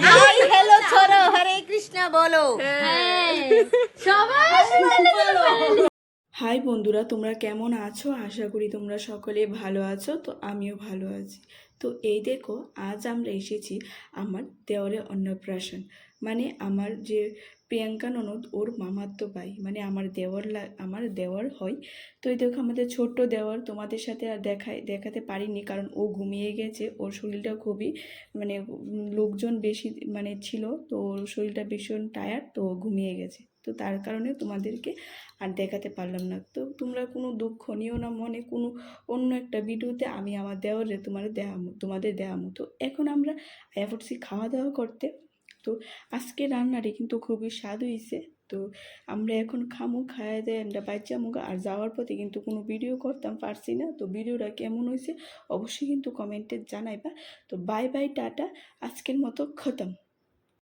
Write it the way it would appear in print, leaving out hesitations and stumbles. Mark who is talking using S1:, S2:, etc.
S1: Hi hello ছোড়ো হরে কৃষ্ণ বলো।
S2: High বন্ধুরা, তোমরা কেমন আছো? আশা করি তোমরা সকলে ভালো আছো। তো আমিও ভালো আছি। তো এই দেখো, আজ আমরা এসেছি আমার দেওরের অন্নপ্রাশন, মানে আমার যে প্রিয়াঙ্কা ননদ, ওর মামাতো ভাই, মানে আমার দেওর হয়। তো এই দেখো আমাদের ছোট্ট দেওর, তোমাদের সাথে আর দেখাতে পারিনি কারণ ও ঘুমিয়ে গেছে। ওর শরীরটা খুবই মানে লোকজন বেশি মানে ছিল, তো ওর শরীরটা ভীষণ টায়ার্ড, তো ও ঘুমিয়ে গেছে। তো তার কারণে তোমাদেরকে আর দেখাতে পারলাম না। তো তোমরা কোনো দুঃখ নিও না মনে, কোনো অন্য একটা ভিডিওতে আমি আমার দেওয়ারে তোমাদের দেখাবো। তো এখন আমরা এফোর্টসি খাওয়া দাওয়া করতে। তো আজকে রান্নাটি কিন্তু খুবই স্বাদ হয়েছে। তো আমরা এখন খামো, খাওয়া দেয় আমরা বাচ্চা মুখ। আর যাওয়ার পথে কিন্তু কোনো ভিডিও করতাম পারছি না। তো ভিডিওটা কেমন হয়েছে অবশ্যই কিন্তু কমেন্টে জানাইবা। তো বাই বাই, টাটা, আজকের মতো খতম।